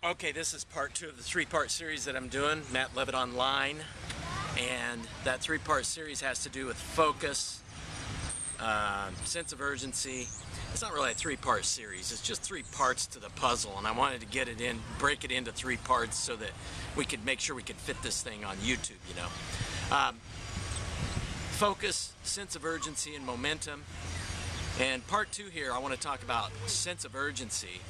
Okay, this is part 2 of the 3-part series that I'm doing, Matt Leavitt Online, and that 3-part series has to do with focus, sense of urgency. It's not really a 3-part series, it's just 3 parts to the puzzle, and I wanted to break it into 3 parts so that we could make sure we could fit this thing on YouTube, you know. Focus, sense of urgency, and momentum. And part 2 here, I want to talk about sense of urgency.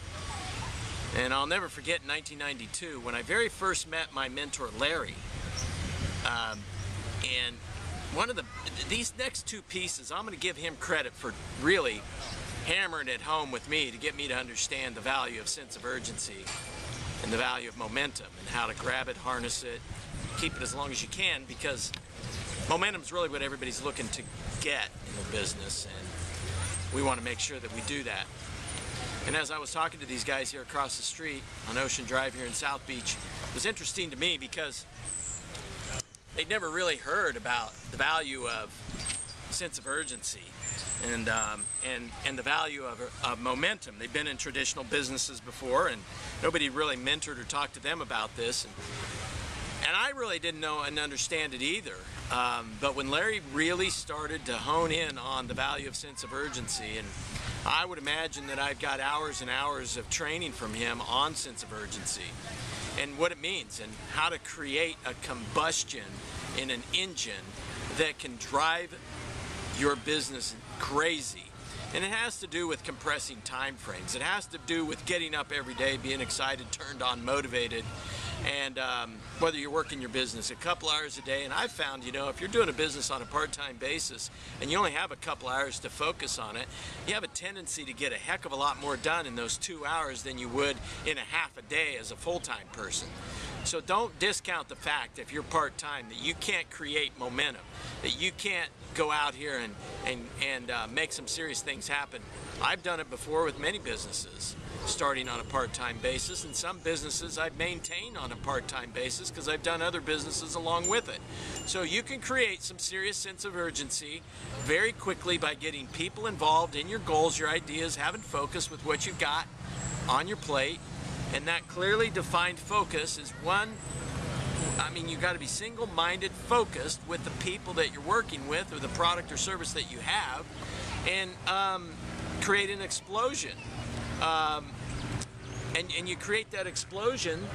And I'll never forget 1992 when I very first met my mentor Larry. And one of these next 2 pieces, I'm going to give him credit for really hammering it home with me to get me to understand the value of sense of urgency and the value of momentum and how to grab it, harness it, keep it as long as you can, because momentum is really what everybody's looking to get in the business, and we want to make sure that we do that. And as I was talking to these guys here across the street on Ocean Drive here in South Beach, it was interesting to me because they'd never really heard about the value of sense of urgency and the value of momentum. They've been in traditional businesses before, and nobody really mentored or talked to them about this. And I really didn't know and understand it either. But when Larry really started to hone in on the value of sense of urgency, and I would imagine that I've got hours and hours of training from him on sense of urgency and what it means and how to create a combustion in an engine that can drive your business crazy. And it has to do with compressing time frames. It has to do with getting up every day, being excited, turned on, motivated, and whether you're working your business a couple hours a day. And I've found, you know, if you're doing a business on a part-time basis and you only have a couple hours to focus on it, you have a tendency to get a heck of a lot more done in those 2 hours than you would in a half a day as a full-time person. So don't discount the fact, if you're part-time, that you can't create momentum, that you can't go out here and make some serious things happen. I've done it before with many businesses, starting on a part-time basis, and some businesses I've maintained on a part-time basis because I've done other businesses along with it. So you can create some serious sense of urgency very quickly by getting people involved in your goals, your ideas, having focus with what you've got on your plate. And that clearly defined focus is you've got to be single-minded focused with the people that you're working with or the product or service that you have, and create an explosion. And you create that explosion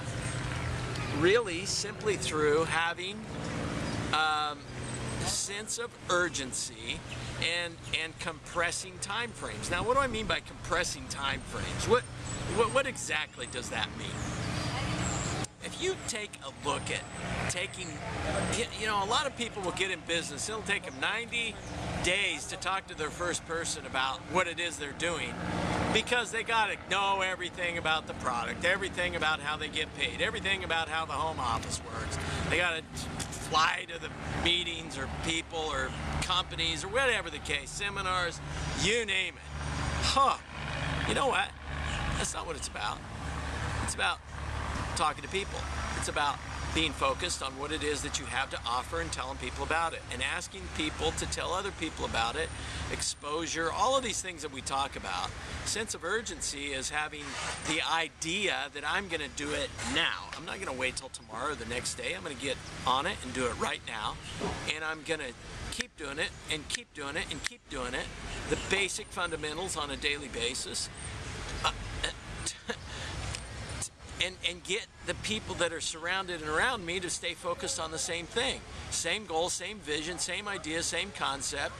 really simply through having a sense of urgency and compressing time frames. Now, what do I mean by compressing time frames? What exactly does that mean? If you take a look at a lot of people will get in business. It'll take them 90 days to talk to their first person about what it is they're doing, because they got to know everything about the product, everything about how they get paid, everything about how the home office works. They got to fly to the meetings or people or companies or whatever the case, seminars, you name it. You know what? That's not what it's about. It's about talking to people. It's about being focused on what it is that you have to offer and telling people about it and asking people to tell other people about it, exposure, all of these things that we talk about. Sense of urgency is having the idea that I'm going to do it now. I'm not going to wait till tomorrow or the next day. I'm going to get on it and do it right now, and I'm going to keep doing it and keep doing it and keep doing it, the basic fundamentals on a daily basis. And get the people that are surrounded and around me to stay focused on the same thing. Same goal, same vision, same idea, same concept,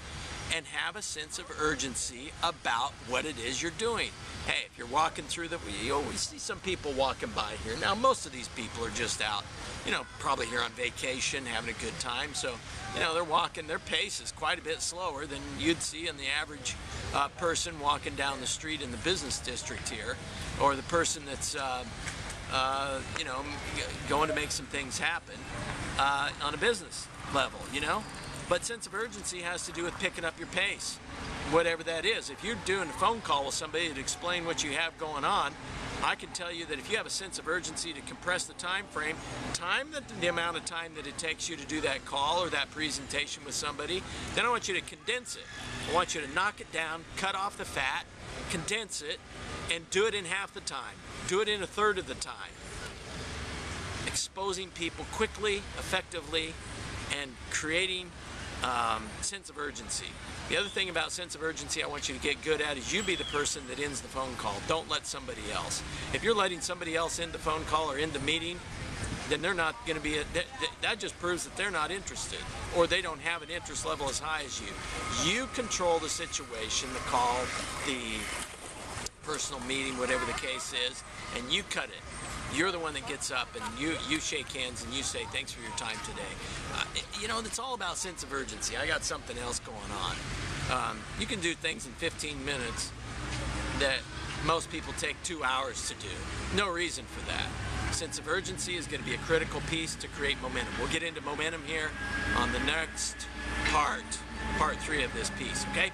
and have a sense of urgency about what it is you're doing. Hey, if you're walking through you always see some people walking by here. Now, most of these people are just out, probably here on vacation, having a good time. So, they're walking, their pace is quite a bit slower than you'd see in the average person walking down the street in the business district here, or the person that's going to make some things happen on a business level, But sense of urgency has to do with picking up your pace, whatever that is. If you're doing a phone call with somebody to explain what you have going on, I can tell you that if you have a sense of urgency to compress the time frame, the amount of time that it takes you to do that call or that presentation with somebody, then I want you to condense it. I want you to knock it down, cut off the fat, condense it, and do it in half the time. Do it in a third of the time. exposing people quickly, effectively, and creating sense of urgency. The other thing about sense of urgency I want you to get good at is you be the person that ends the phone call. Don't let somebody else. If you're letting somebody else end the phone call or end the meeting, then they're not going to be, that just proves that they're not interested, or they don't have an interest level as high as you. You control the situation, the call, the personal meeting, whatever the case is, and you cut it. You're the one that gets up and you shake hands and you say, thanks for your time today. You know, it's all about sense of urgency. I got something else going on. You can do things in 15 minutes that most people take 2 hours to do. No reason for that. Sense of urgency is going to be a critical piece to create momentum. We'll get into momentum here on the next part 3 of this piece, okay?